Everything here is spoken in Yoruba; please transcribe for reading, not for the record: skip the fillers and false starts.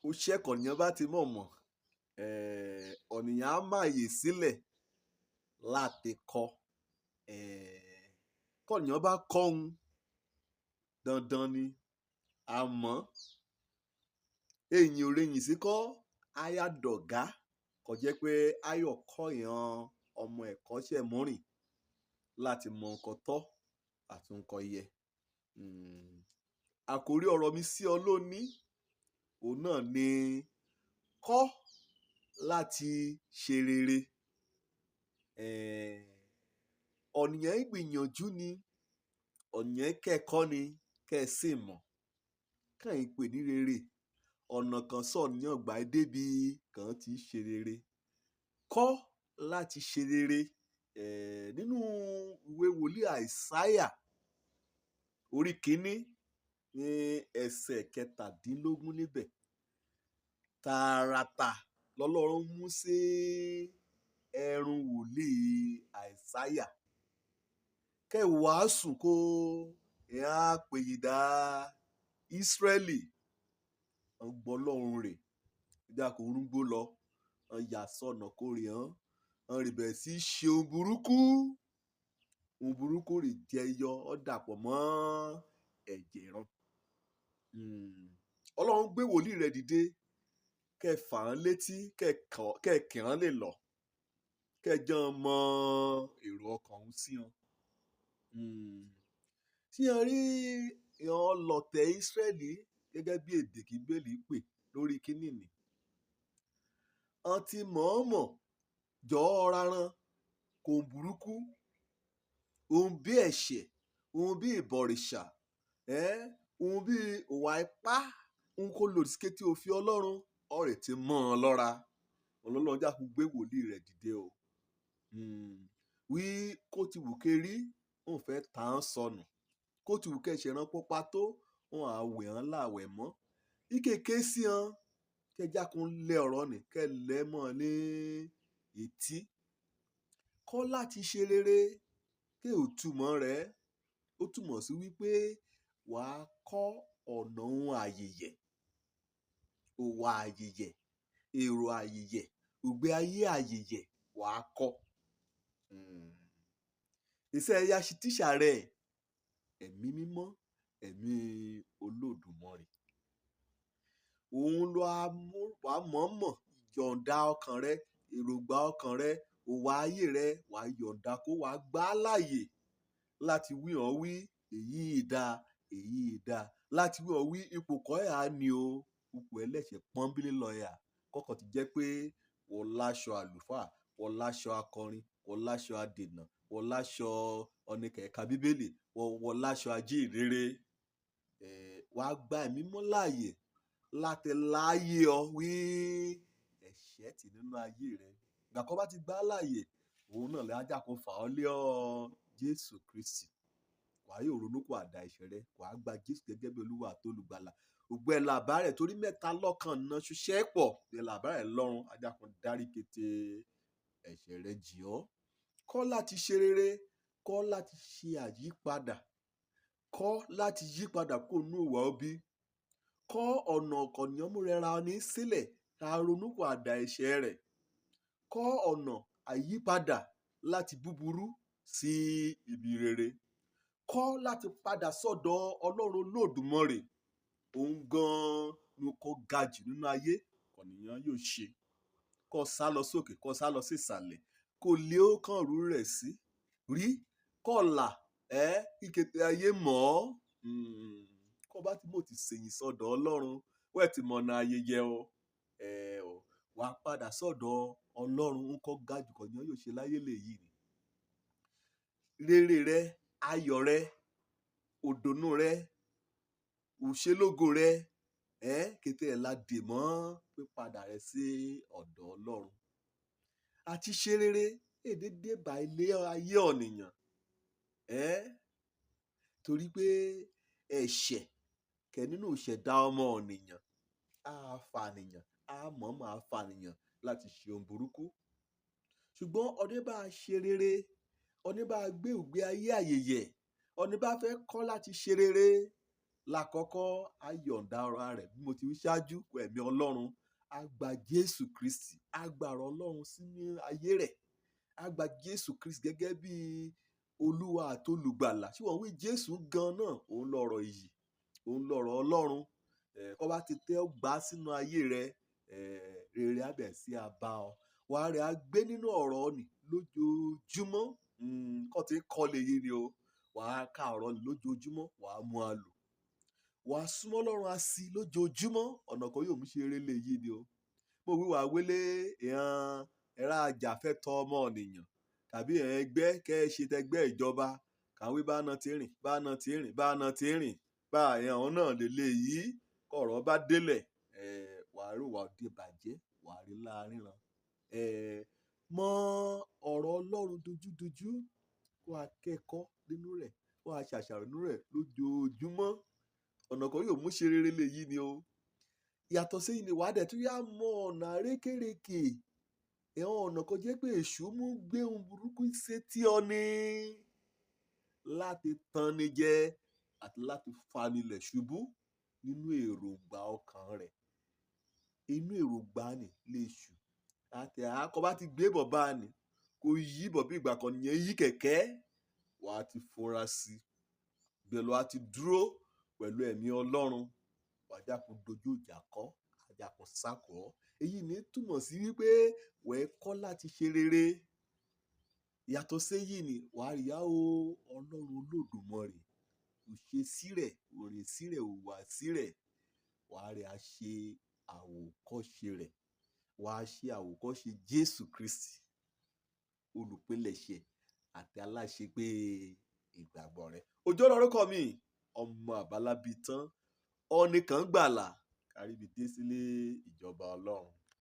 ó ṣẹ́kọ̀ọ́ nìyẹn bá ti mọ̀ ọ̀nìyàn á máàyè sílẹ̀ láti kọ́ kọ́nìyàn bá kọ́ ohun dandan ni àmọ́ èyìn ò rẹyìn sí kọ́ ayádọ̀gá kò jẹ́ pé ayọ̀ kọ́yàn ọmọ ẹ̀kọ́ṣẹ́ mọ́rìn láti mọ nǹkan tọ́ àti nǹkan yẹ. Àkòrí ọ̀rọ̀ mi sí ọ lónìí òun náà ni kọ́ láti ṣe rere. Ọ̀nìyàn ń gbìyànjú ni ọ̀nìyàn kẹ́kọ̀ọ́ ni kẹ́ ẹ sì mọ̀ kàn ń pè ní rere ọ̀nà kan sọ̀nìyàn gbà débi kàn ti ṣe rere. Kọ́ láti ṣe rere nínú ìwé wòlíì Àìsáyà orí kìíní ní ẹsẹ̀ 17 níbẹ̀ tààràtà lọ́lọ́run mú sí ẹrun wòlíì Àìsáyà kẹ́ wàásù kó ẹ̀ á pèyìdà Ísírẹ́lì ọgbọ́lọ́run rẹ̀ ìjà kò rúgbó lọ ọ̀yà sọ̀nà kórè hàn rìbẹ̀ sí ṣe ohun burúkú rẹ̀ jẹyọ ó dàpọ̀ mọ́ ẹ̀jẹ̀ rán. Ọlọ́run gbé wòlíì rẹ̀ dìde kẹ́ fà án létí kẹ́ kàn án lè lọ kẹ́ jẹ́ mọ èrò ọkàn òun sí wọn. Tí wọ́n rí ìhàn lọ̀tẹ̀ Ísírẹ́lì gẹ́gẹ́ bí èdè kí Bíbélì pè lórí kínní ni. Wọ́n ti mọ̀ọ́mọ̀ jọ raran kò burúkú ohun bí ẹ̀ṣẹ̀ ohun bí ìbọ̀rìṣà ohun bí ìwà ipá ohun kò lòdì sí kété òfin Ọlọ́run ọ̀rẹ́ ti mọ́ ọ lọ́ra Ọlọ́run jákun gbé wòlíì rẹ̀ dìde o. Wí kó ti wù kérí òun fẹ́ tà án sọnù kó ti wù kẹ́ ṣẹ̀ràn pópá tó òun àwẹ̀ hàn láwẹ̀ mọ́ ìkèké sí hàn kẹ́ jákun lẹ ọ̀rọ̀ nì kẹ́ lẹ́ mọ́ ní etí. Kọ́ láti ṣe rere kí òtúmọ̀ rẹ̀ ó túmọ̀ sí wípé wàá kọ́ ọ̀nà ohun àyèyẹ òwà àyèyẹ èrò àyèyẹ ògbé ayé àyèyẹ wàá kọ́. Iṣẹ́ ẹ̀yà tíṣà rẹ̀ ẹ̀mí mímọ́ ẹ̀mí Olódùmarè òun ló wàá mọ̀ọ́mọ̀ yọ̀ǹda ọkàn rẹ èròǹgbà ọkàn rẹ òwà ayé rẹ wàá yọ̀ǹda kó wàá gbà á láàyè láti wí hàn wí èyí ìdá láti wí hàn wí ipò kọ́ ẹ̀ á ní o ipò ẹlẹ́ṣẹ̀ pọ́nbélé lọ ẹ̀ à kọ́kọ́ ti jẹ́ pé wọ́n láṣọ àlùfáà wọ́n láṣọ akọrin wọ́n láṣọ adènà wọ́n láṣọ ọ̀nìkẹ̀ka Bíbélì wọ́n láṣọ ajíhìnrere wàá gba ẹ̀mí mọ́ láàyè láti láàyè ọ wí ẹ̀ṣẹ̀ tì nínú ayé rẹ ìgbà kan bá ti gbà á láàyè òun náà lè ajá kó fà ọ́ lé ọ Jésù Kristi wàá yóò ronúkú àdá ẹ̀ṣẹ̀ rẹ wàá gba Jésù gẹ́gẹ́ bí Olúwa àti Olùgbàlà ògbó ẹ̀ làbá rẹ̀ torí mẹ́ta lọ́kàn náà ṣiṣẹ́ pọ̀ ẹ̀ làbá rẹ̀ lọ́run ajá kan dárí kété ẹ̀ṣẹ̀ rẹ jì ọ́. Kọ́ láti ṣe rere kọ́ láti ṣe àyípadà kọ́ láti yípadà kó nú ìwà òbí kọ́ ọ̀nà ọ̀kọ̀nìyàn múrẹ́ra ní sílẹ̀ ká ronúkú àdá ẹ̀ṣẹ̀ rẹ̀ kọ́ ọ̀nà àyípadà láti búburú sí ibi rere kọ́ láti padà sọ́dọ̀ Ọlọ́run Olódùmarè òun gan-an ló kọ́ ga jù nínú ayé ọ̀nìyàn yóò ṣe kọ́ sá lọ sókè kọ́ sá lọ sí ìsàlẹ̀ kó lé ó kàn rú rẹ̀ sí rí kọ́ là ìkété ayé mọ́ kọ́ bá ti mọ̀ ti sèyìn sọ́dọ̀ Ọlọ́run wẹ́ẹ̀ ti mọ̀nà ayẹyẹ o wà á padà sọ́dọ̀ Ọlọ́run ń kọ́ ga jù kọ̀ọ̀yàn yóò ṣe láyé lè yìí ni rere rẹ ayọ̀ rẹ òdònú rẹ òṣèlógo rẹ kété ẹ̀ la dè mọ́ pípadà rẹ sí ọ̀dọ̀ Ọlọ́run àti ṣe rere èdè débà ilé ayé ọ̀nìyàn torí pé ẹ̀ṣẹ̀ kẹ́ nínú ìṣẹ̀dá ọmọ ọ̀nìyàn á fànìyàn á mọ̀ọ́mọ̀ á fànìyàn láti ṣe ohun burúkú ṣùgbọ́n ọdẹ bá ṣe rere ọdẹ bá gbé ògbé ayé àyèyẹ ọdẹ bá fẹ́ kọ́ láti ṣe rere lákọ́kọ́ á yọ̀ǹda ara rẹ̀ bí mo ti wí ṣáájú ẹ̀mí Ọlọ́run á gba Jésù Kristi á gba ọ̀rọ̀ Ọlọ́run sínú ayé rẹ̀ á gba Jésù Kristi gẹ́gẹ́ bí Olúwa àti olùgbàlà ṣé wọ́n wí Jésù gan náà òun lọ̀rọ̀ ìyè òun lọ̀rọ̀ Ọlọ́run kọ́ bá ti tẹ́ gbà sínú ayé rẹ̀ rere á bẹ̀ sí abá ọ wàá rẹ̀ á gbé nínú ọ̀rọ̀ ni lójoojúmọ́ kọ́ ti kọ́ lè yé ni o wàá ka ọ̀rọ̀ ni lójoojúmọ́ wàá mú a lò wàá súnmọ́ Ọlọ́run á sí lójoojúmọ́ ọ̀nà kan yóò mú ṣe eré lè yé ni o mo wí wàá wélé ìhàn ẹ̀rá ajàfẹ́tọ̀ ọmọnìyàn tàbí ẹgbẹ́ kẹ́ ẹ ṣe tẹgbẹ́ ìjọba kàwé bá náà ti rìn bá náà ti rìn bá náà ti rìn bá àwọn náà lè yí kọ̀rọ̀ bá délẹ̀ wàá rò wàá dé bàjẹ́ wàá rí láàríran mọ ọ̀rọ̀ Ọlọ́run dojúdojú kó akẹ́kọ̀ọ́ nínú rẹ̀ kó a ṣàṣàrò nínú rẹ̀ lójoojúmọ́ ọ̀nà kan yóò mú ṣe rere lè yí ni o yàtọ̀ sí ni wàá dẹ̀ tún yá mọ ọ̀nà àrékèrèkè ẹ̀họ́n ọ̀nà kan jẹ́ pé èṣù mú gbé ohun burúkú sétí ọ ní láti tan ni jẹ àti láti fanilẹ̀ ṣubú nínú èròǹgbà ọkàn rẹ̀ inú èròǹgbà ni lè ṣù àti àkọ́ bá ti gbé bọ̀ bá ni kò yí bọ̀ bí ìgbà kan nìyẹn yí kẹ̀kẹ́ wàá ti fura sí gbẹ̀lú àti dúró pẹ̀lú ẹ̀mí Ọlọ́run wàá kò dojú ìjà kọ́ àjà kò sákòó èyí ní túmọ̀ sí wípé wẹ́ẹ́ kọ́ láti ṣe rere yàtọ̀ séyìí ni wàá rí o Ọlọ́run Olódùmarè òṣèṣí rẹ̀ òrèsí rẹ̀ òwàsí rẹ̀ wàá rí a ṣe àwòkọ́ṣe rẹ̀ wàá ṣe àwòkọ́ṣe Jésù Kristi olùpilẹ̀ṣẹ̀ àti aláṣepé ìgbàgbọ́ rẹ̀ Òjó lórúkọ mi ọmọ àbálábí tán ọ̀nìkan gbàlà káríbi dé sílé ìjọba Ọlọ́run.